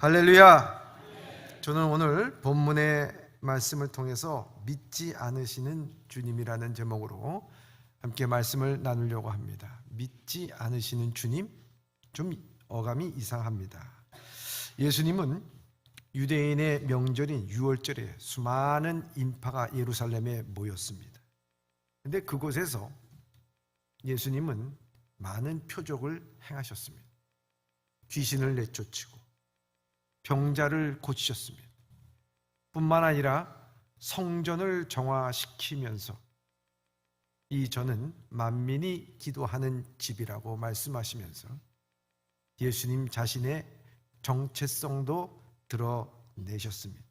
할렐루야. 저는 오늘 본문의 말씀을 통해서 믿지 않으시는 주님이라는 제목으로 함께 말씀을 나누려고 합니다. 믿지 않으시는 주님, 좀 어감이 이상합니다. 예수님은 유대인의 명절인 유월절에 수많은 인파가 예루살렘에 모였습니다. 그런데 그곳에서 예수님은 많은 표적을 행하셨습니다. 귀신을 내쫓으고 병자를 고치셨습니다. 뿐만 아니라 성전을 정화시키면서 이 저는 만민이 기도하는 집이라고 말씀하시면서 예수님 자신의 정체성도 드러내셨습니다.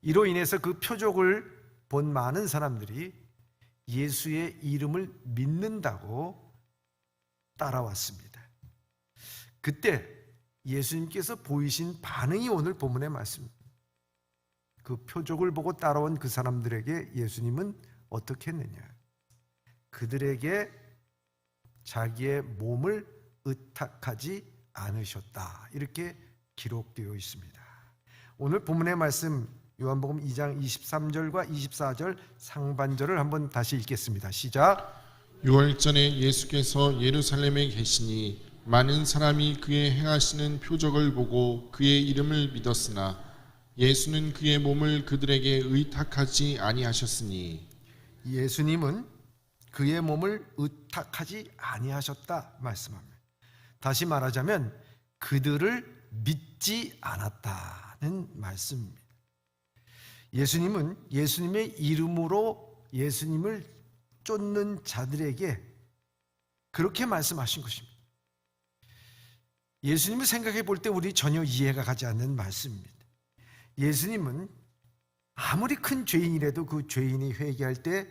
이로 인해서 그 표적을 본 많은 사람들이 예수의 이름을 믿는다고 따라왔습니다. 그때 예수님께서 보이신 반응이 오늘 본문의 말씀입니다. 그 표적을 보고 따라온 그 사람들에게 예수님은 어떻게 했느냐? 그들에게 자기의 몸을 의탁하지 않으셨다, 이렇게 기록되어 있습니다. 오늘 본문의 말씀 요한복음 2장 23절과 24절 상반절을 한번 다시 읽겠습니다. 시작. 유월절에 예수께서 예루살렘에 계시니 많은 사람이 그의 행하시는 표적을 보고 그의 이름을 믿었으나 예수는 그의 몸을 그들에게 의탁하지 아니하셨으니, 예수님은 그의 몸을 의탁하지 아니하셨다 말씀합니다. 다시 말하자면 그들을 믿지 않았다는 말씀입니다. 예수님은 예수님의 이름으로 예수님을 쫓는 자들에게 그렇게 말씀하신 것입니다. 예수님을 생각해 볼 때 우리 전혀 이해가 가지 않는 말씀입니다. 예수님은 아무리 큰 죄인이라도 그 죄인이 회개할 때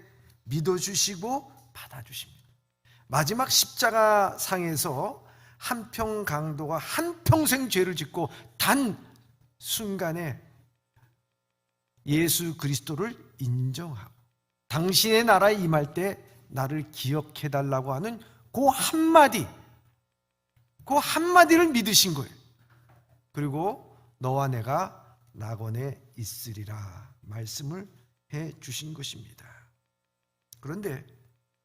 믿어주시고 받아주십니다. 마지막 십자가 상에서 한평 강도가 한평생 죄를 짓고 단 순간에 예수 그리스도를 인정하고 당신의 나라에 임할 때 나를 기억해달라고 하는 그 한마디를 믿으신 거예요. 그리고 너와 내가 낙원에 있으리라 말씀을 해 주신 것입니다. 그런데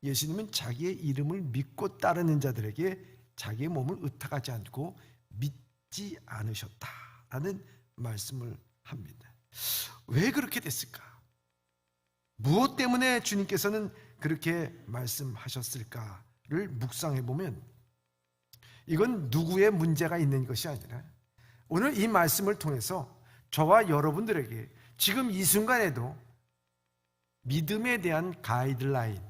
예수님은 자기의 이름을 믿고 따르는 자들에게 자기의 몸을 의탁하지 않고 믿지 않으셨다라는 말씀을 합니다. 왜 그렇게 됐을까? 무엇 때문에 주님께서는 그렇게 말씀하셨을까를 묵상해 보면 이건 누구의 문제가 있는 것이 아니라 오늘 이 말씀을 통해서 저와 여러분들에게 지금 이 순간에도 믿음에 대한 가이드라인,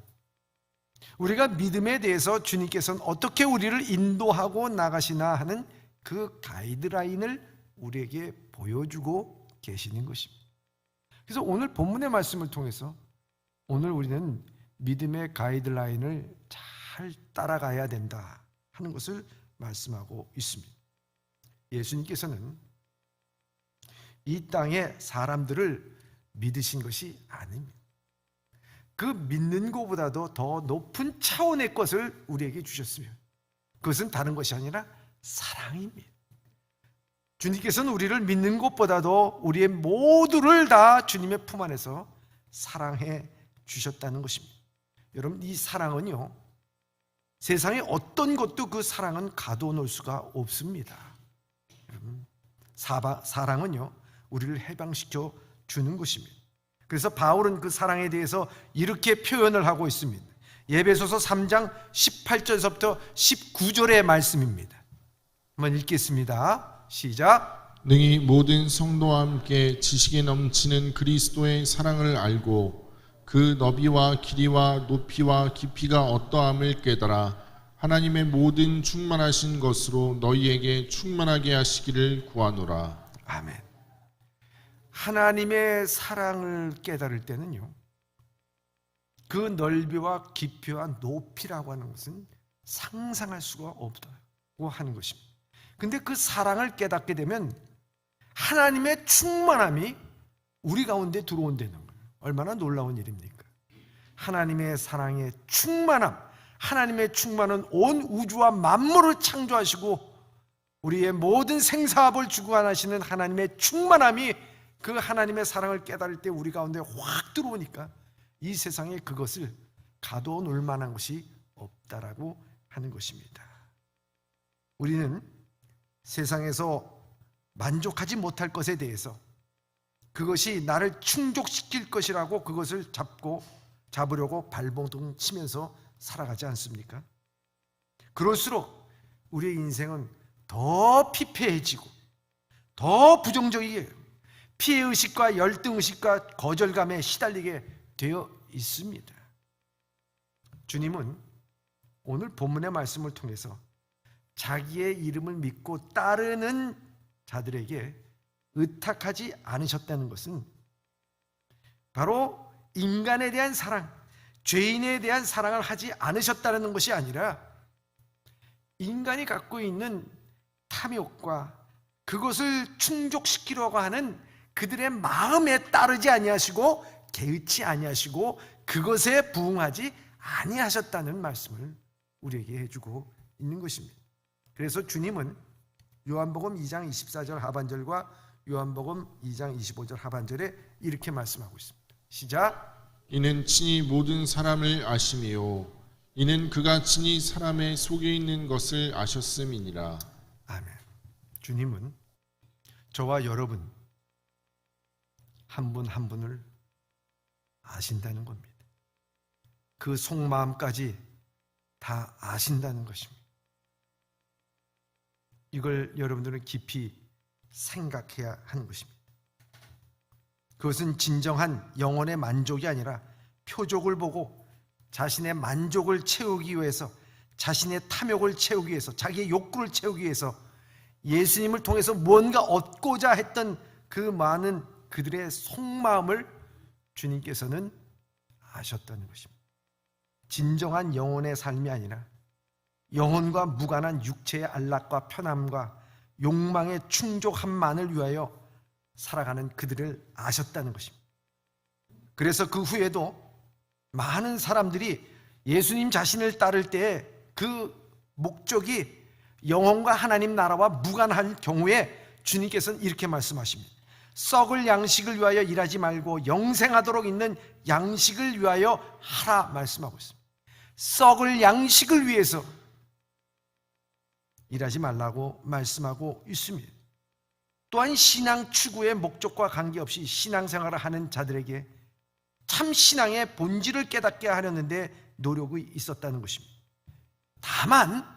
우리가 믿음에 대해서 주님께서는 어떻게 우리를 인도하고 나가시나 하는 그 가이드라인을 우리에게 보여주고 계시는 것입니다. 그래서 오늘 본문의 말씀을 통해서 오늘 우리는 믿음의 가이드라인을 잘 따라가야 된다 하는 것을 말씀하고 있습니다. 예수님께서는 이 땅에 사람들을 믿으신 것이 아닙니다. 그 믿는 것보다도 더 높은 차원의 것을 우리에게 주셨으면 그것은 다른 것이 아니라 사랑입니다. 주님께서는 우리를 믿는 것보다도 우리의 모두를 다 주님의 품 안에서 사랑해 주셨다는 것입니다. 여러분, 이 사랑은요, 세상에 어떤 것도 그 사랑은 가둬놓을 수가 없습니다. 여러분, 사랑은요, 우리를 해방시켜 주는 것입니다. 그래서 바울은 그 사랑에 대해서 이렇게 표현을 하고 있습니다. 에베소서 3장 18절서부터 19절의 말씀입니다. 한번 읽겠습니다. 시작. 능히 모든 성도와 함께 지식에 넘치는 그리스도의 사랑을 알고 그 너비와 길이와 높이와 깊이가 어떠함을 깨달아 하나님의 모든 충만하신 것으로 너희에게 충만하게 하시기를 구하노라. 아멘. 하나님의 사랑을 깨달을 때는요, 그 넓이와 깊이와 높이라고 하는 것은 상상할 수가 없다고 하는 것입니다. 근데 그 사랑을 깨닫게 되면 하나님의 충만함이 우리 가운데 들어온다는 거예요. 얼마나 놀라운 일입니까? 하나님의 사랑의 충만함, 하나님의 충만은 온 우주와 만물을 창조하시고 우리의 모든 생사합을 주관하시는 하나님의 충만함이 그 하나님의 사랑을 깨달을 때 우리 가운데 확 들어오니까 이 세상에 그것을 가둬놓을 만한 것이 없다라고 하는 것입니다. 우리는 세상에서 만족하지 못할 것에 대해서 그것이 나를 충족시킬 것이라고 그것을 잡으려고 발버둥 치면서 살아가지 않습니까? 그럴수록 우리의 인생은 더 피폐해지고 더 부정적이게 피해의식과 열등의식과 거절감에 시달리게 되어 있습니다. 주님은 오늘 본문의 말씀을 통해서 자기의 이름을 믿고 따르는 자들에게 의탁하지 않으셨다는 것은 바로 인간에 대한 사랑, 죄인에 대한 사랑을 하지 않으셨다는 것이 아니라 인간이 갖고 있는 탐욕과 그것을 충족시키려고 하는 그들의 마음에 따르지 아니하시고 개의치 아니하시고 그것에 부응하지 아니하셨다는 말씀을 우리에게 해주고 있는 것입니다. 그래서 주님은 요한복음 2장 24절 하반절과 요한복음 2장 25절 하반절에 이렇게 말씀하고 있습니다. 시작. 이는 친히 모든 사람을 아심이요 이는 그가 친히 사람의 속에 있는 것을 아셨음이니라. 아멘. 주님은 저와 여러분 한 분 한 분을 아신다는 겁니다. 그 속마음까지 다 아신다는 것입니다. 이걸 여러분들은 깊이 생각해야 하는 것입니다. 그것은 진정한 영혼의 만족이 아니라 표적을 보고 자신의 만족을 채우기 위해서, 자신의 탐욕을 채우기 위해서, 자기의 욕구를 채우기 위해서 예수님을 통해서 뭔가 얻고자 했던 그 많은 그들의 속마음을 주님께서는 아셨다는 것입니다. 진정한 영혼의 삶이 아니라 영혼과 무관한 육체의 안락과 편함과 욕망의 충족함만을 위하여 살아가는 그들을 아셨다는 것입니다. 그래서 그 후에도 많은 사람들이 예수님 자신을 따를 때 그 목적이 영혼과 하나님 나라와 무관한 경우에 주님께서는 이렇게 말씀하십니다. 썩을 양식을 위하여 일하지 말고 영생하도록 있는 양식을 위하여 하라 말씀하고 있습니다. 썩을 양식을 위해서 일하지 말라고 말씀하고 있습니다. 또한 신앙 추구의 목적과 관계없이 신앙생활을 하는 자들에게 참 신앙의 본질을 깨닫게 하려는데 노력이 있었다는 것입니다. 다만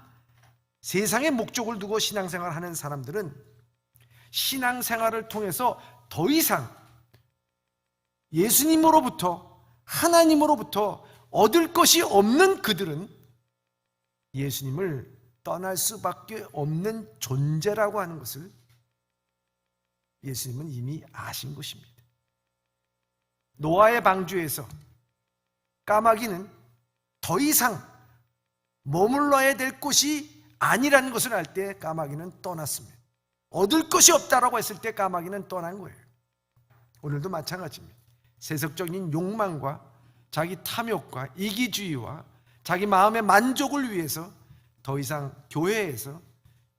세상의 목적을 두고 신앙생활을 하는 사람들은 신앙생활을 통해서 더 이상 예수님으로부터 하나님으로부터 얻을 것이 없는 그들은 예수님을 떠날 수밖에 없는 존재라고 하는 것을 예수님은 이미 아신 것입니다. 노아의 방주에서 까마귀는 더 이상 머물러야 될 곳이 아니라는 것을 알 때 까마귀는 떠났습니다. 얻을 것이 없다라고 했을 때 까마귀는 떠난 거예요. 오늘도 마찬가지입니다. 세속적인 욕망과 자기 탐욕과 이기주의와 자기 마음의 만족을 위해서 더 이상 교회에서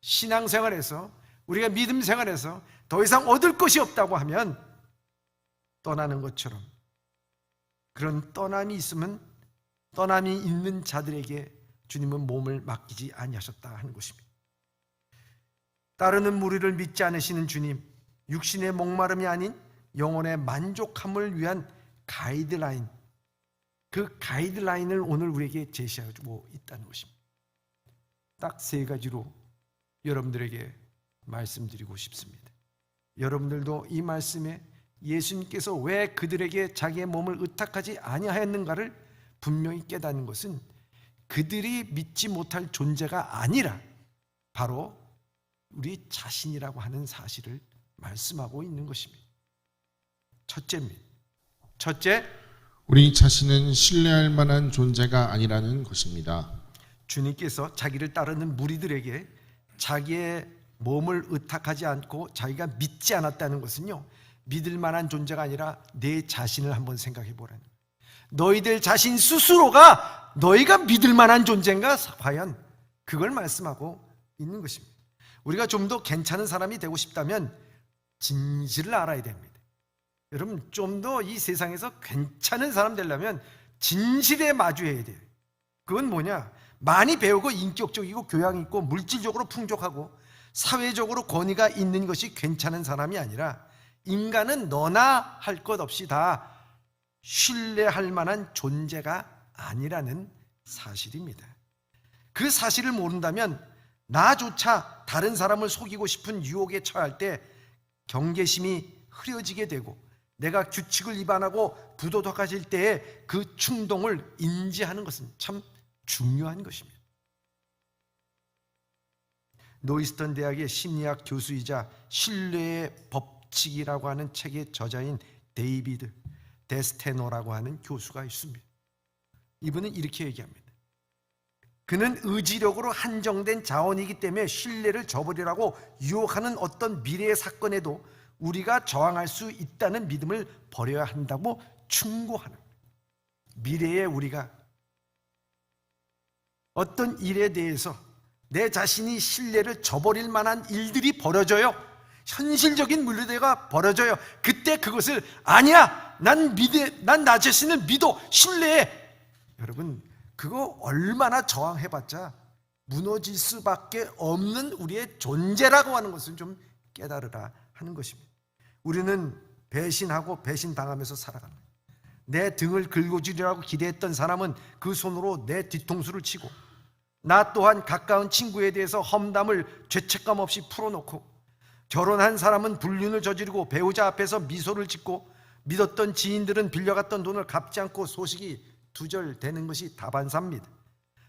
신앙생활에서 우리가 믿음 생활에서 더 이상 얻을 것이 없다고 하면 떠나는 것처럼 그런 떠남이 있으면 떠남이 있는 자들에게 주님은 몸을 맡기지 아니하셨다 하는 것입니다. 따르는 무리를 믿지 않으시는 주님, 육신의 목마름이 아닌 영혼의 만족함을 위한 가이드라인, 그 가이드라인을 오늘 우리에게 제시하고 있다는 것입니다. 딱 세 가지로 여러분들에게 말씀드리고 싶습니다. 여러분들도 이 말씀에 예수님께서 왜 그들에게 자기의 몸을 의탁하지 아니하였는가를 분명히 깨닫는 것은 그들이 믿지 못할 존재가 아니라 바로 우리 자신이라고 하는 사실을 말씀하고 있는 것입니다. 첫째입니다. 첫째, 우리 자신은 신뢰할 만한 존재가 아니라는 것입니다. 주님께서 자기를 따르는 무리들에게 자기의 몸을 의탁하지 않고 자기가 믿지 않았다는 것은요, 믿을 만한 존재가 아니라 내 자신을 한번 생각해 보라는 거예요. 너희들 자신 스스로가 너희가 믿을 만한 존재인가? 과연 그걸 말씀하고 있는 것입니다. 우리가 좀 더 괜찮은 사람이 되고 싶다면 진실을 알아야 됩니다. 여러분, 좀 더 이 세상에서 괜찮은 사람 되려면 진실에 마주해야 돼요. 그건 뭐냐? 많이 배우고 인격적이고 교양 있고 물질적으로 풍족하고 사회적으로 권위가 있는 것이 괜찮은 사람이 아니라, 인간은 너나 할 것 없이 다 신뢰할 만한 존재가 아니라는 사실입니다. 그 사실을 모른다면 나조차 다른 사람을 속이고 싶은 유혹에 처할 때 경계심이 흐려지게 되고, 내가 규칙을 위반하고 부도덕해질 때의 그 충동을 인지하는 것은 참 중요한 것입니다. 노이스턴 대학의 심리학 교수이자 신뢰의 법칙이라고 하는 책의 저자인 데이비드 데스테노라고 하는 교수가 있습니다. 이분은 이렇게 얘기합니다. 그는 의지력으로 한정된 자원이기 때문에 신뢰를 저버리라고 유혹하는 어떤 미래의 사건에도 우리가 저항할 수 있다는 믿음을 버려야 한다고 충고하는 거예요. 미래에 우리가 어떤 일에 대해서 내 자신이 신뢰를 저버릴 만한 일들이 벌어져요. 현실적인 문제가 벌어져요. 그때 그것을 아니야, 난 나 자신을 믿어, 신뢰해. 여러분, 그거 얼마나 저항해봤자 무너질 수밖에 없는 우리의 존재라고 하는 것을 좀 깨달으라 하는 것입니다. 우리는 배신하고 배신당하면서 살아갑니다. 내 등을 긁어주리라고 기대했던 사람은 그 손으로 내 뒤통수를 치고, 나 또한 가까운 친구에 대해서 험담을 죄책감 없이 풀어놓고, 결혼한 사람은 불륜을 저지르고 배우자 앞에서 미소를 짓고, 믿었던 지인들은 빌려갔던 돈을 갚지 않고 소식이 두절되는 것이 다반사입니다.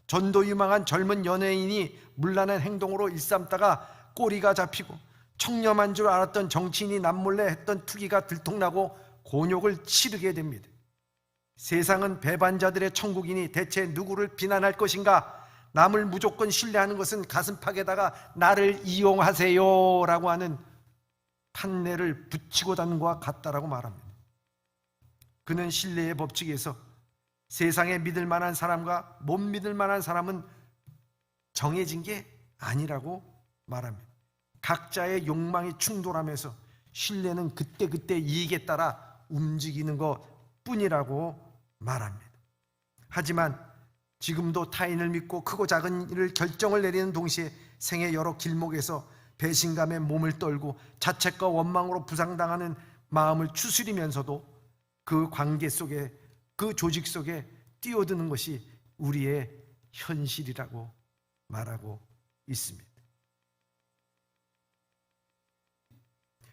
전도 유망한 젊은 연예인이 문란한 행동으로 일삼다가 꼬리가 잡히고, 청렴한 줄 알았던 정치인이 남몰래 했던 투기가 들통나고 곤욕을 치르게 됩니다. 세상은 배반자들의 천국이니 대체 누구를 비난할 것인가? 남을 무조건 신뢰하는 것은 가슴팍에다가 나를 이용하세요 라고 하는 판례를 붙이고 다는 것과 같다라고 말합니다. 그는 신뢰의 법칙에서 세상에 믿을 만한 사람과 못 믿을 만한 사람은 정해진 게 아니라고 말합니다. 각자의 욕망이 충돌하면서 신뢰는 그때그때 이익에 따라 움직이는 것 뿐이라고 말합니다. 하지만 지금도 타인을 믿고 크고 작은 일을 결정을 내리는 동시에 생의 여러 길목에서 배신감에 몸을 떨고 자책과 원망으로 부상당하는 마음을 추스리면서도 그 관계 속에, 그 조직 속에 뛰어드는 것이 우리의 현실이라고 말하고 있습니다.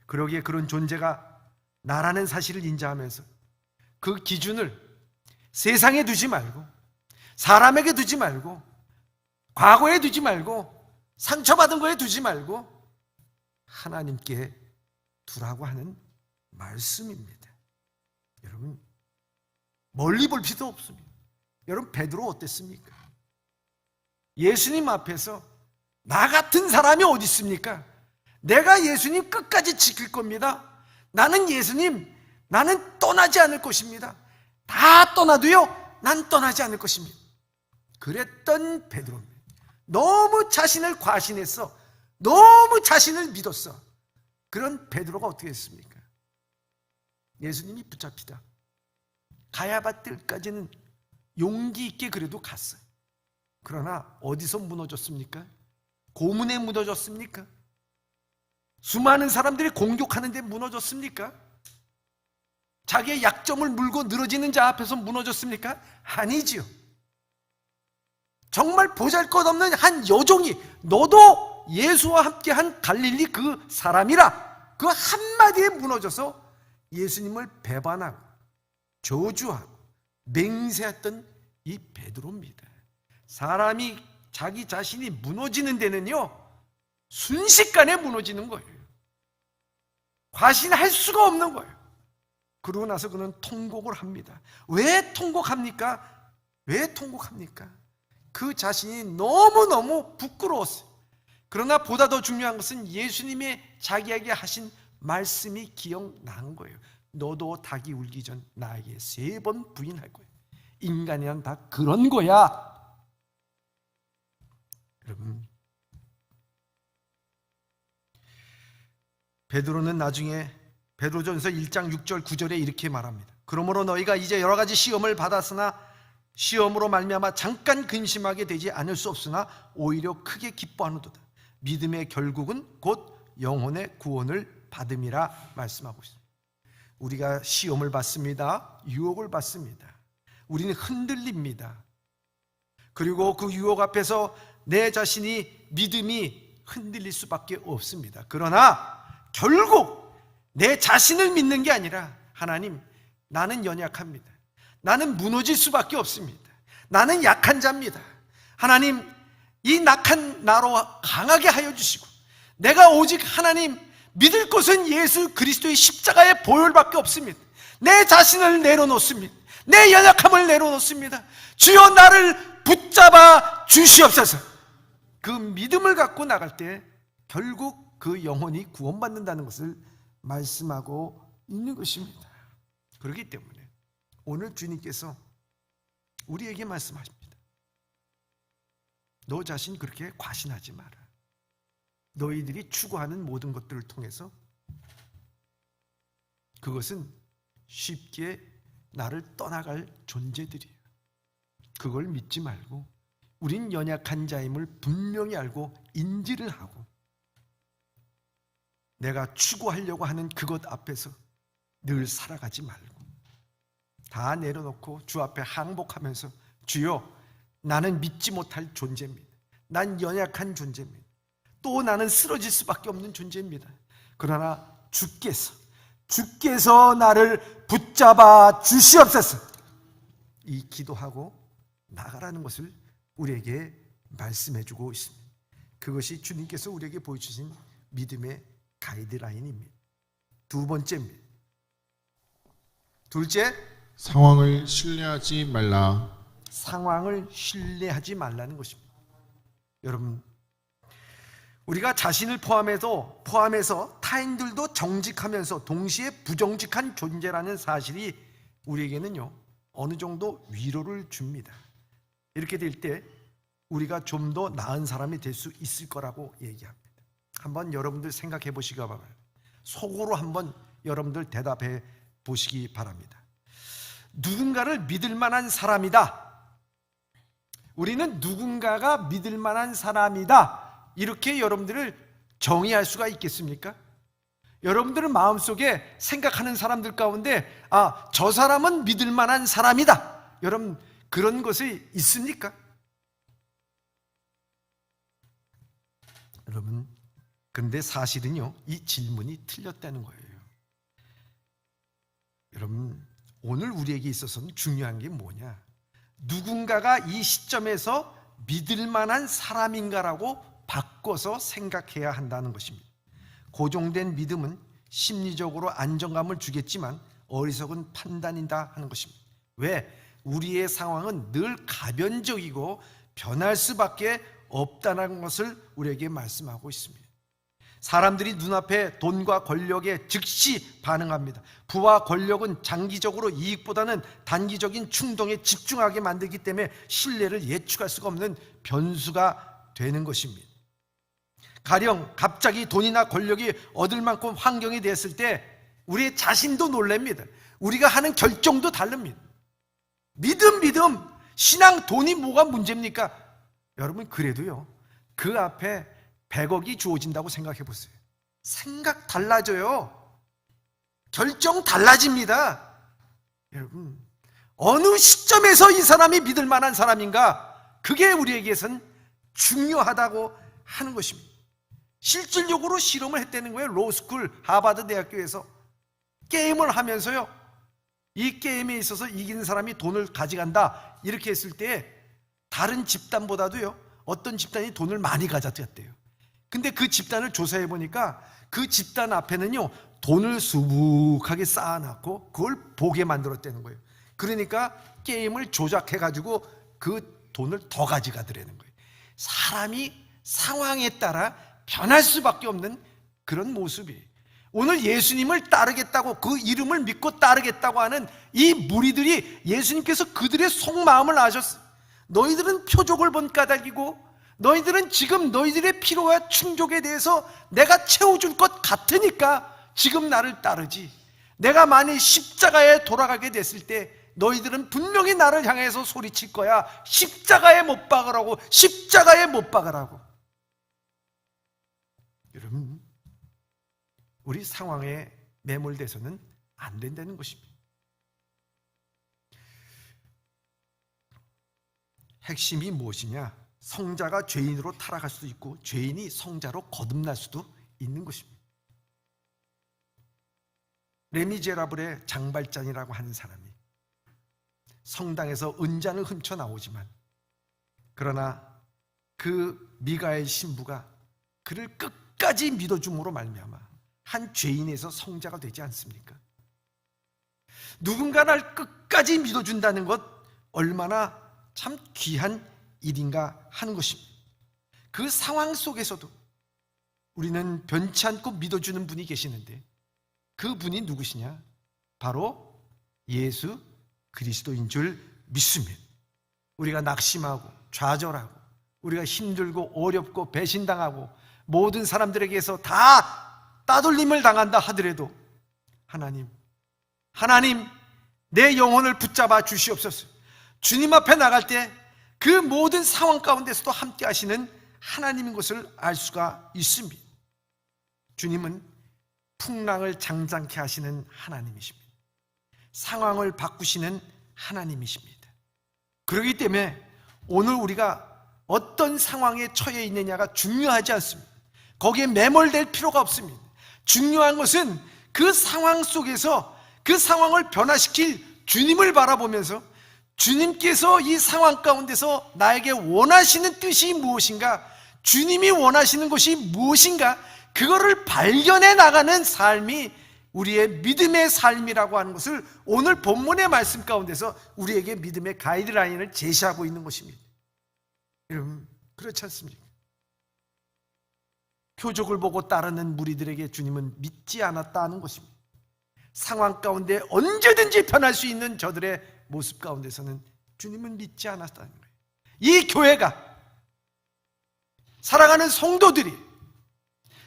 그러기에 그런 존재가 나라는 사실을 인지하면서 그 기준을 세상에 두지 말고, 사람에게 두지 말고, 과거에 두지 말고, 상처받은 거에 두지 말고 하나님께 두라고 하는 말씀입니다. 여러분, 멀리 볼 필요도 없습니다. 여러분, 베드로 어땠습니까? 예수님 앞에서 나 같은 사람이 어디 있습니까? 내가 예수님 끝까지 지킬 겁니다. 나는 예수님, 나는 떠나지 않을 것입니다. 다 떠나도요, 난 떠나지 않을 것입니다. 그랬던 베드로입니다. 너무 자신을 과신했어. 너무 자신을 믿었어. 그런 베드로가 어떻게 했습니까? 예수님이 붙잡히다 가야바 뜰까지는 용기 있게 그래도 갔어요. 그러나 어디서 무너졌습니까? 고문에 무너졌습니까? 수많은 사람들이 공격하는데 무너졌습니까? 자기의 약점을 물고 늘어지는 자 앞에서 무너졌습니까? 아니지요. 정말 보잘것없는 한 여종이 너도 예수와 함께한 갈릴리 그 사람이라, 그 한마디에 무너져서 예수님을 배반하고 저주하고 맹세했던 이 베드로입니다. 사람이 자기 자신이 무너지는 데는요, 순식간에 무너지는 거예요. 과신할 수가 없는 거예요. 그러고 나서 그는 통곡을 합니다. 왜 통곡합니까? 왜 통곡합니까? 그 자신이 너무너무 부끄러웠어요. 그러나 보다 더 중요한 것은 예수님의 자기에게 하신 말씀이 기억난 거예요. 너도 닭이 울기 전 나에게 3번 부인할 거야. 인간이란 다 그런 거야. 여러분, 베드로는 나중에 베드로전서 1장 6절 9절에 이렇게 말합니다. 그러므로 너희가 이제 여러 가지 시험을 받았으나 시험으로 말미암아 잠깐 근심하게 되지 않을 수 없으나 오히려 크게 기뻐하노도다. 믿음의 결국은 곧 영혼의 구원을 받음이라 말씀하고 있습니다. 우리가 시험을 받습니다. 유혹을 받습니다. 우리는 흔들립니다. 그리고 그 유혹 앞에서 내 자신이 믿음이 흔들릴 수밖에 없습니다. 그러나 결국 내 자신을 믿는 게 아니라 하나님, 나는 연약합니다. 나는 무너질 수밖에 없습니다. 나는 약한 자입니다. 하나님, 이 낙한 나로 강하게 하여 주시고 내가 오직 하나님 믿을 것은 예수 그리스도의 십자가의 보혈밖에 없습니다. 내 자신을 내려놓습니다. 내 연약함을 내려놓습니다. 주여 나를 붙잡아 주시옵소서. 그 믿음을 갖고 나갈 때 결국 그 영혼이 구원받는다는 것을 말씀하고 있는 것입니다. 그렇기 때문에 오늘 주님께서 우리에게 말씀하십니다. 너 자신 그렇게 과신하지 마라. 너희들이 추구하는 모든 것들을 통해서 그것은 쉽게 나를 떠나갈 존재들이에요. 그걸 믿지 말고 우린 연약한 자임을 분명히 알고 인지를 하고 내가 추구하려고 하는 그것 앞에서 늘 살아가지 말고 다 내려놓고 주 앞에 항복하면서 주여, 나는 믿지 못할 존재입니다. 난 연약한 존재입니다. 또 나는 쓰러질 수밖에 없는 존재입니다. 그러나 주께서 나를 붙잡아 주시옵소서. 이 기도하고 나가라는 것을 우리에게 말씀해주고 있습니다. 그것이 주님께서 우리에게 보여주신 믿음의 가이드라인입니다. 두 번째입니다. 둘째, 상황을 신뢰하지 말라. 상황을 신뢰하지 말라는 것입니다. 여러분, 우리가 자신을 포함해서 타인들도 정직하면서 동시에 부정직한 존재라는 사실이 우리에게는요, 어느 정도 위로를 줍니다. 이렇게 될 때 우리가 좀 더 나은 사람이 될 수 있을 거라고 얘기합니다. 한번 여러분들 생각해 보시기 바랍니다. 속으로 한번 여러분들 대답해 보시기 바랍니다. 누군가를 믿을 만한 사람이다. 우리는 누군가가 믿을 만한 사람이다. 이렇게 여러분들을 정의할 수가 있겠습니까? 여러분들은 마음속에 생각하는 사람들 가운데 저 사람은 믿을 만한 사람이다. 여러분, 그런 것이 있습니까? 여러분, 근데 사실은요, 이 질문이 틀렸다는 거예요. 여러분, 오늘 우리에게 있어서는 중요한 게 뭐냐? 누군가가 이 시점에서 믿을 만한 사람인가라고 바꿔서 생각해야 한다는 것입니다. 고정된 믿음은 심리적으로 안정감을 주겠지만 어리석은 판단이다 하는 것입니다. 왜? 우리의 상황은 늘 가변적이고 변할 수밖에 없다는 것을 우리에게 말씀하고 있습니다. 사람들이 눈앞에 돈과 권력에 즉시 반응합니다. 부와 권력은 장기적으로 이익보다는 단기적인 충동에 집중하게 만들기 때문에 신뢰를 예측할 수가 없는 변수가 되는 것입니다. 가령 갑자기 돈이나 권력이 얻을 만큼 환경이 됐을 때 우리의 자신도 놀랍니다. 우리가 하는 결정도 다릅니다. 믿음, 신앙, 돈이 뭐가 문제입니까? 여러분, 그래도요, 그 앞에 100억이 주어진다고 생각해 보세요. 생각 달라져요. 결정 달라집니다. 여러분, 어느 시점에서 이 사람이 믿을 만한 사람인가? 그게 우리에게선 중요하다고 하는 것입니다. 실질적으로 실험을 했다는 거예요. 로스쿨, 하버드 대학교에서 게임을 하면서요, 이 게임에 있어서 이기는 사람이 돈을 가져간다 이렇게 했을 때 다른 집단보다도요, 어떤 집단이 돈을 많이 가져갔대요. 근데 그 집단을 조사해 보니까 그 집단 앞에는요, 돈을 수북하게 쌓아놨고 그걸 보게 만들었다는 거예요. 그러니까 게임을 조작해 가지고 그 돈을 더 가져가더라는 거예요. 사람이 상황에 따라 변할 수밖에 없는 그런 모습이에요. 오늘 예수님을 따르겠다고, 그 이름을 믿고 따르겠다고 하는 이 무리들이 예수님께서 그들의 속마음을 아셨어요. 너희들은 표적을 본 까닭이고 너희들은 지금 너희들의 필요와 충족에 대해서 내가 채워줄 것 같으니까 지금 나를 따르지. 내가 만일 십자가에 돌아가게 됐을 때 너희들은 분명히 나를 향해서 소리칠 거야. 십자가에 못 박으라고, 십자가에 못 박으라고. 여러분, 우리 상황에 매몰돼서는 안 된다는 것입니다. 핵심이 무엇이냐? 성자가 죄인으로 타락할 수도 있고 죄인이 성자로 거듭날 수도 있는 것입니다. 레미제라블의 장발장이라고 하는 사람이 성당에서 은잔을 훔쳐 나오지만, 그러나 그 미가엘 신부가 그를 끝까지 믿어줌으로 말미암아 한 죄인에서 성자가 되지 않습니까? 누군가 날 끝까지 믿어준다는 것 얼마나 참 귀한 일인가 하는 것입니다. 그 상황 속에서도 우리는 변치 않고 믿어주는 분이 계시는데, 그 분이 누구시냐? 바로 예수 그리스도인 줄 믿습니다. 우리가 낙심하고 좌절하고 우리가 힘들고 어렵고 배신당하고 모든 사람들에게서 다 따돌림을 당한다 하더라도 하나님 내 영혼을 붙잡아 주시옵소서. 주님 앞에 나갈 때 그 모든 상황 가운데서도 함께 하시는 하나님인 것을 알 수가 있습니다. 주님은 풍랑을 장장케 하시는 하나님이십니다. 상황을 바꾸시는 하나님이십니다. 그렇기 때문에 오늘 우리가 어떤 상황에 처해 있느냐가 중요하지 않습니다. 거기에 매몰될 필요가 없습니다. 중요한 것은 그 상황 속에서 그 상황을 변화시킬 주님을 바라보면서 주님께서 이 상황 가운데서 나에게 원하시는 뜻이 무엇인가, 주님이 원하시는 것이 무엇인가, 그거를 발견해 나가는 삶이 우리의 믿음의 삶이라고 하는 것을 오늘 본문의 말씀 가운데서 우리에게 믿음의 가이드라인을 제시하고 있는 것입니다. 여러분, 그렇지 않습니까? 표적을 보고 따르는 무리들에게 주님은 믿지 않았다는 것입니다. 상황 가운데 언제든지 변할 수 있는 저들의 모습 가운데서는 주님은 믿지 않았다는 거예요. 이 교회가, 살아가는 성도들이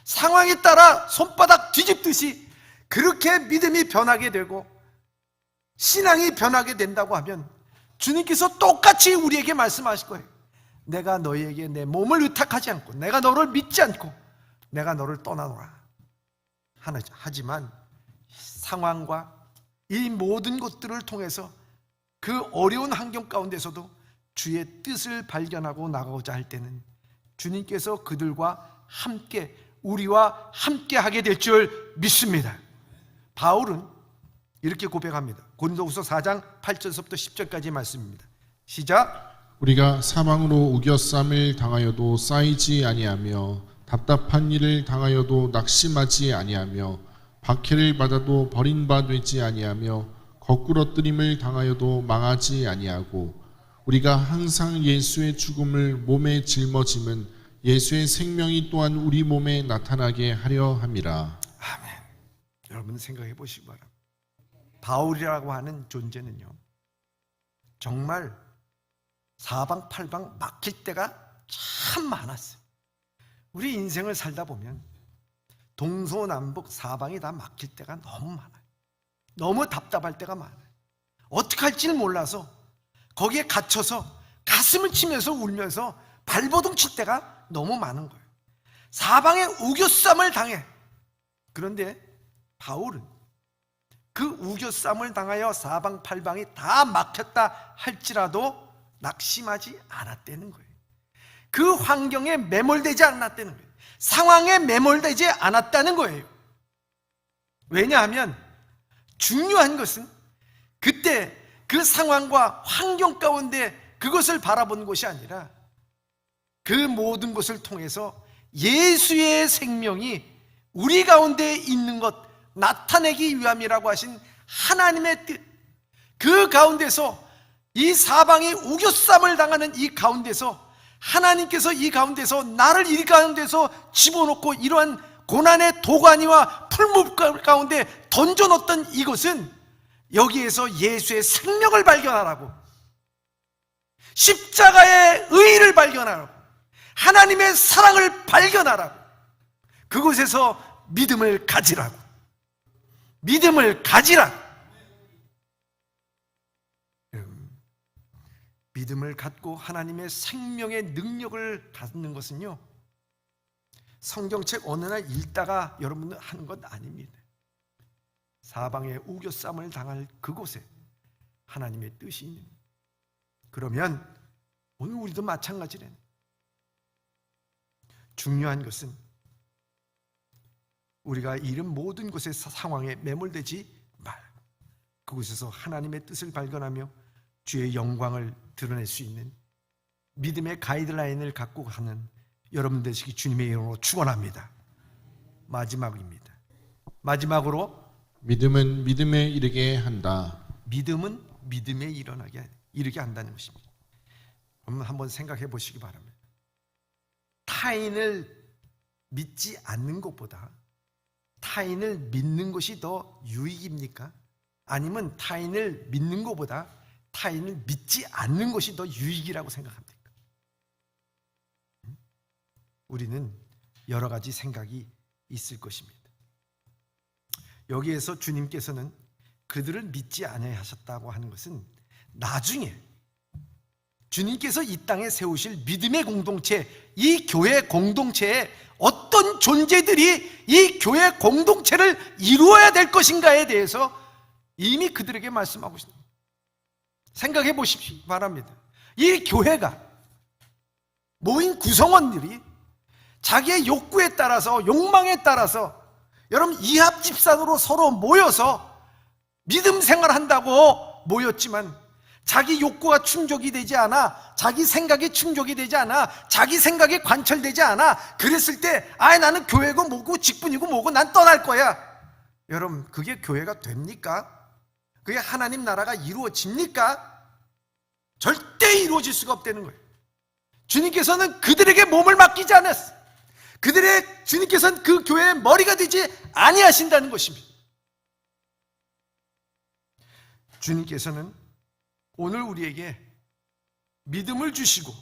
상황에 따라 손바닥 뒤집듯이 그렇게 믿음이 변하게 되고 신앙이 변하게 된다고 하면 주님께서 똑같이 우리에게 말씀하실 거예요. 내가 너희에게 내 몸을 의탁하지 않고 내가 너를 믿지 않고 내가 너를 떠나노라. 하지만 상황과 이 모든 것들을 통해서 그 어려운 환경 가운데서도 주의 뜻을 발견하고 나가고자 할 때는 주님께서 그들과 함께, 우리와 함께 하게 될 줄 믿습니다. 바울은 이렇게 고백합니다. 고린도후서 4장 8절부터 10절까지 말씀입니다. 시작. 우리가 사방으로 우겨쌈을 당하여도 쌓이지 아니하며 답답한 일을 당하여도 낙심하지 아니하며 박해를 받아도 버림바 되지 아니하며 거꾸러뜨림을 당하여도 망하지 아니하고 우리가 항상 예수의 죽음을 몸에 짊어짐은 예수의 생명이 또한 우리 몸에 나타나게 하려 함이라. 아멘. 여러분 생각해 보시기 바랍니다. 바울이라고 하는 존재는요, 정말 사방팔방 막힐 때가 참 많았어요. 우리 인생을 살다 보면 동서남북 사방이 다 막힐 때가 너무 많아요. 너무 답답할 때가 많아요. 어떻게 할지를 몰라서 거기에 갇혀서 가슴을 치면서 울면서 발버둥 칠 때가 너무 많은 거예요. 사방에 우겨쌈을 당해. 그런데 바울은 그 우겨쌈을 당하여 사방팔방이 다 막혔다 할지라도 낙심하지 않았다는 거예요. 그 환경에 매몰되지 않았다는 거예요. 상황에 매몰되지 않았다는 거예요. 왜냐하면 중요한 것은 그때 그 상황과 환경 가운데 그것을 바라본 것이 아니라 그 모든 것을 통해서 예수의 생명이 우리 가운데 있는 것 나타내기 위함이라고 하신 하나님의 뜻, 그 가운데서 이 사방이 우겨쌈을 당하는 이 가운데서 하나님께서 이 가운데서 나를 이 가운데서 집어넣고 이러한 고난의 도가니와 풀무 가운데 던져놓던 이것은 여기에서 예수의 생명을 발견하라고, 십자가의 의의를 발견하라고, 하나님의 사랑을 발견하라고, 그곳에서 믿음을 가지라고, 믿음을 가지라고. 믿음을 갖고 하나님의 생명의 능력을 갖는 것은요, 성경책 어느 날 읽다가 여러분들 하는 것 아닙니다. 사방에 우겨쌈을 당할 그곳에 하나님의 뜻이 있는 거예요. 그러면 오늘 우리도 마찬가지래. 중요한 것은 우리가 이런 모든 곳의 상황에 매몰되지 말고 그곳에서 하나님의 뜻을 발견하며 주의 영광을 드러낼 수 있는 믿음의 가이드라인을 갖고 가는 여러분 되시기 주님의 이름으로 축원합니다. 마지막입니다. 마지막으로 믿음은 믿음에 이르게 한다. 믿음은 믿음에 이르게 한다는 것입니다. 그러면 한번 생각해 보시기 바랍니다. 타인을 믿지 않는 것보다 타인을 믿는 것이 더 유익입니까? 아니면 타인을 믿는 것보다 타인을 믿지 않는 것이 더 유익이라고 생각합니까? 우리는 여러 가지 생각이 있을 것입니다. 여기에서 주님께서는 그들을 믿지 아니하셨다고 하는 것은 나중에 주님께서 이 땅에 세우실 믿음의 공동체, 이 교회 공동체에 어떤 존재들이 이 교회 공동체를 이루어야 될 것인가에 대해서 이미 그들에게 말씀하고 있습니다. 생각해 보십시오 바랍니다. 이 교회가 모인 구성원들이 자기의 욕구에 따라서, 욕망에 따라서 여러분 이합집산으로 서로 모여서 믿음 생활한다고 모였지만 자기 욕구가 충족이 되지 않아, 자기 생각이 충족이 되지 않아, 자기 생각이 관철되지 않아, 그랬을 때 나는 교회고 뭐고 직분이고 뭐고 난 떠날 거야. 여러분 그게 교회가 됩니까? 그게 하나님 나라가 이루어집니까? 절대 이루어질 수가 없다는 거예요. 주님께서는 그들에게 몸을 맡기지 않았어요. 주님께서는 그 교회의 머리가 되지 아니하신다는 것입니다. 주님께서는 오늘 우리에게 믿음을 주시고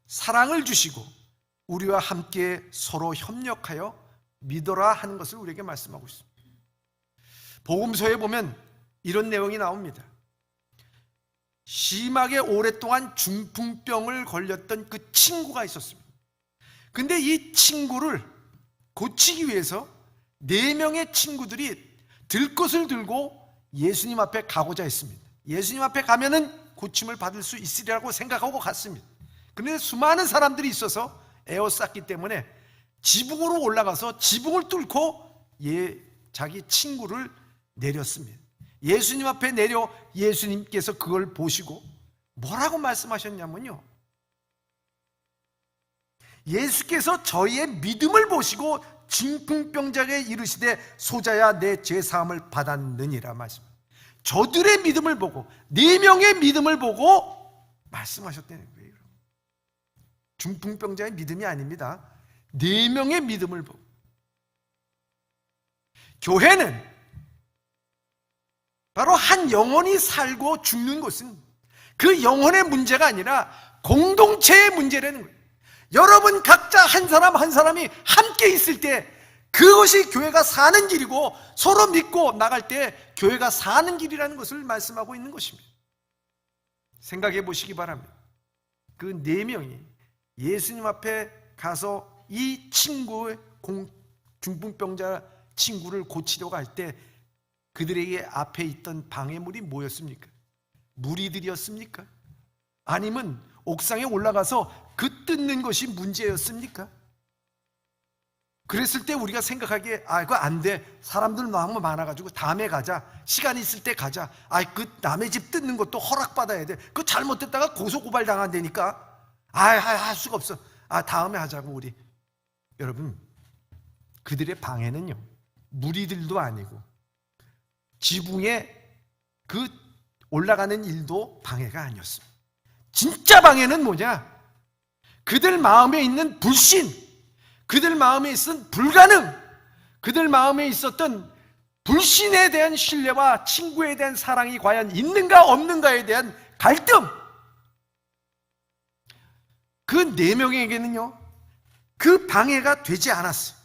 사랑을 주시고 우리와 함께 서로 협력하여 믿어라 하는 것을 우리에게 말씀하고 있습니다. 복음서에 보면 이런 내용이 나옵니다. 심하게 오랫동안 중풍병을 걸렸던 그 친구가 있었습니다. 근데 이 친구를 고치기 위해서 4명의 친구들이 들것을 들고 예수님 앞에 가고자 했습니다. 예수님 앞에 가면은 고침을 받을 수 있으리라고 생각하고 갔습니다. 그런데 수많은 사람들이 있어서 에워쌌기 때문에 지붕으로 올라가서 지붕을 뚫고 자기 친구를 내렸습니다. 예수님 앞에 내려 예수님께서 그걸 보시고 뭐라고 말씀하셨냐면요, 예수께서 저희의 믿음을 보시고 중풍병자에게 이르시되 소자야 내 죄사함을 받았느니라 말씀. 저들의 믿음을 보고 4명의 믿음을 보고 말씀하셨다는 거예요. 중풍병자의 믿음이 아닙니다. 4명의 믿음을 보고. 교회는 바로 한 영혼이 살고 죽는 것은 그 영혼의 문제가 아니라 공동체의 문제라는 거예요. 여러분 각자 한 사람 한 사람이 함께 있을 때 그것이 교회가 사는 길이고 서로 믿고 나갈 때 교회가 사는 길이라는 것을 말씀하고 있는 것입니다. 생각해 보시기 바랍니다. 그 4명이 예수님 앞에 가서 이 친구의 중풍병자 친구를 고치려고 할 때 그들에게 앞에 있던 방해물이 뭐였습니까? 무리들이었습니까? 아니면 옥상에 올라가서 그 뜯는 것이 문제였습니까? 그랬을 때 우리가 생각하기에 그거 안 돼, 사람들 너무 많아가지고 다음에 가자, 시간 있을 때 가자, 그 남의 집 뜯는 것도 허락받아야 돼, 그거 잘못됐다가 고소고발 당한다니까, 할 수가 없어, 다음에 하자고. 우리 여러분, 그들의 방해는요 무리들도 아니고 지붕에 그 올라가는 일도 방해가 아니었습니다. 진짜 방해는 뭐냐? 그들 마음에 있는 불신, 그들 마음에 있었던 불가능, 그들 마음에 있었던 불신에 대한 신뢰와 친구에 대한 사랑이 과연 있는가 없는가에 대한 갈등. 그 4명에게는요 그 방해가 되지 않았어요.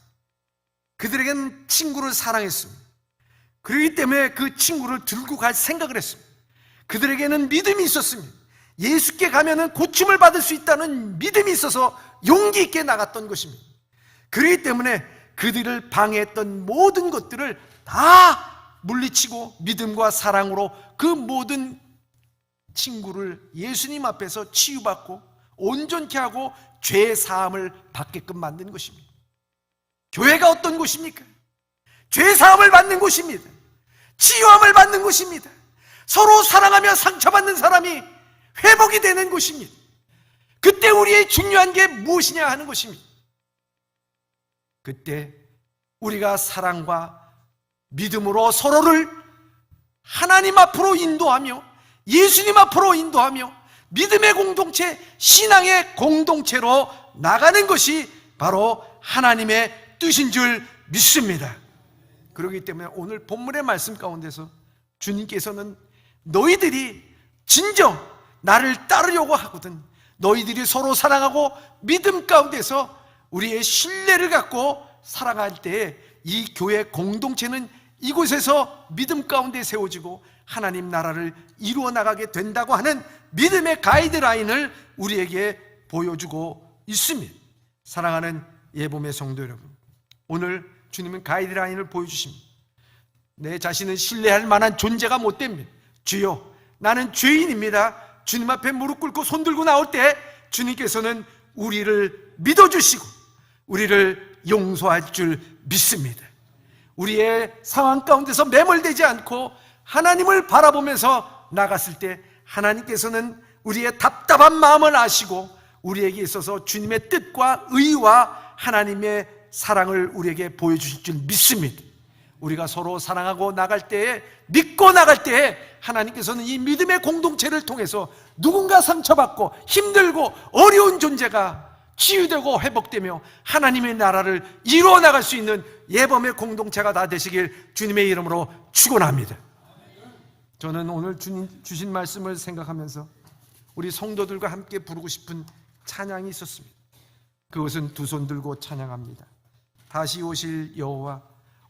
그들에게는 친구를 사랑했습니다. 그렇기 때문에 그 친구를 들고 갈 생각을 했습니다. 그들에게는 믿음이 있었습니다. 예수께 가면은 고침을 받을 수 있다는 믿음이 있어서 용기 있게 나갔던 것입니다. 그렇기 때문에 그들을 방해했던 모든 것들을 다 물리치고 믿음과 사랑으로 그 모든 친구를 예수님 앞에서 치유받고 온전케 하고 죄 사함을 받게끔 만든 것입니다. 교회가 어떤 곳입니까? 죄 사함을 받는 곳입니다. 치유함을 받는 곳입니다. 서로 사랑하며 상처받는 사람이 회복이 되는 곳입니다. 그때 우리의 중요한 게 무엇이냐 하는 것입니다. 그때 우리가 사랑과 믿음으로 서로를 하나님 앞으로 인도하며 예수님 앞으로 인도하며 믿음의 공동체, 신앙의 공동체로 나가는 것이 바로 하나님의 뜻인 줄 믿습니다. 그렇기 때문에 오늘 본문의 말씀 가운데서 주님께서는 너희들이 진정 나를 따르려고 하거든 너희들이 서로 사랑하고 믿음 가운데서 우리의 신뢰를 갖고 살아갈 때에 이 교회 공동체는 이곳에서 믿음 가운데 세워지고 하나님 나라를 이루어 나가게 된다고 하는 믿음의 가이드라인을 우리에게 보여주고 있습니다. 사랑하는 예봄의 성도 여러분, 오늘 주님은 가이드라인을 보여주십니다. 내 자신은 신뢰할 만한 존재가 못 됩니다. 주여, 나는 죄인입니다. 주님 앞에 무릎 꿇고 손 들고 나올 때 주님께서는 우리를 믿어주시고 우리를 용서할 줄 믿습니다. 우리의 상황 가운데서 매몰되지 않고 하나님을 바라보면서 나갔을 때 하나님께서는 우리의 답답한 마음을 아시고 우리에게 있어서 주님의 뜻과 의와 하나님의 사랑을 우리에게 보여주실 줄 믿습니다. 우리가 서로 사랑하고 나갈 때에, 믿고 나갈 때에 하나님께서는 이 믿음의 공동체를 통해서 누군가 상처받고 힘들고 어려운 존재가 치유되고 회복되며 하나님의 나라를 이루어 나갈 수 있는 예범의 공동체가 다 되시길 주님의 이름으로 축원합니다. 저는 오늘 주님 주신 말씀을 생각하면서 우리 성도들과 함께 부르고 싶은 찬양이 있었습니다. 그것은 두 손 들고 찬양합니다. 다시 오실 여호와,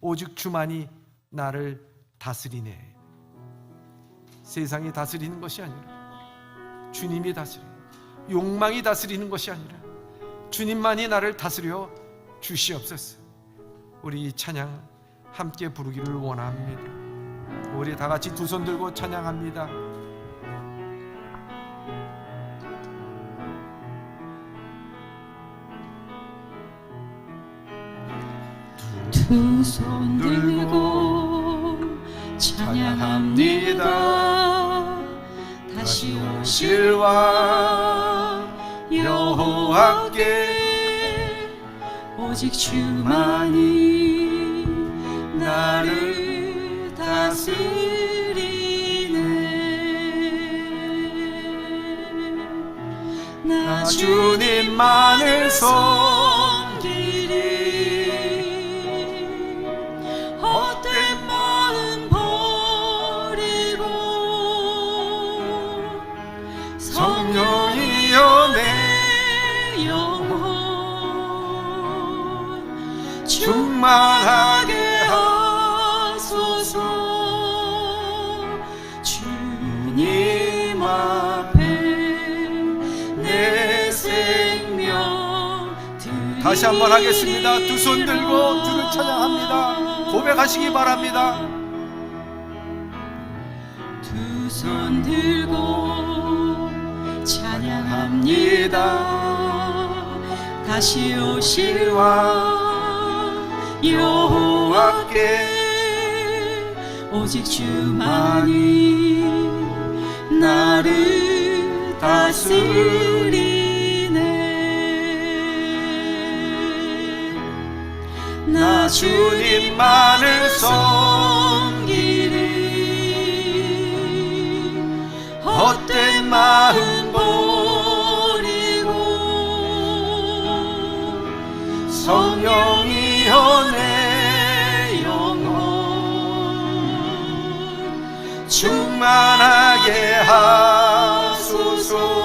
오직 주만이 나를 다스리네. 세상이 다스리는 것이 아니라 주님이 다스리는, 욕망이 다스리는 것이 아니라 주님만이 나를 다스려 주시옵소서. 우리 이 찬양 함께 부르기를 원합니다. 우리 다 같이 두 손 들고 찬양합니다. 두 손 들고 찬양합니다. 다시 오실 왕 여호와께 오직 주만이 나를 다스리네. 나 주님만을 섬기리. 헛된 마음 버리고 성령이여 내 영혼 충만하게 하소서. 주님 앞에 내 생명 드리리. 다시 한번 하겠습니다. 두 손 들고 주를 찬양합니다. 고백하시기 바랍니다. 두 손 들고 찬양합니다. 다시 오실 왕 여호와께 오직 주만이 나를 다스리네. 나 주님만을 섬기리. 헛된 마음 버리고 성령이여 내 영혼 충만하게 하소서.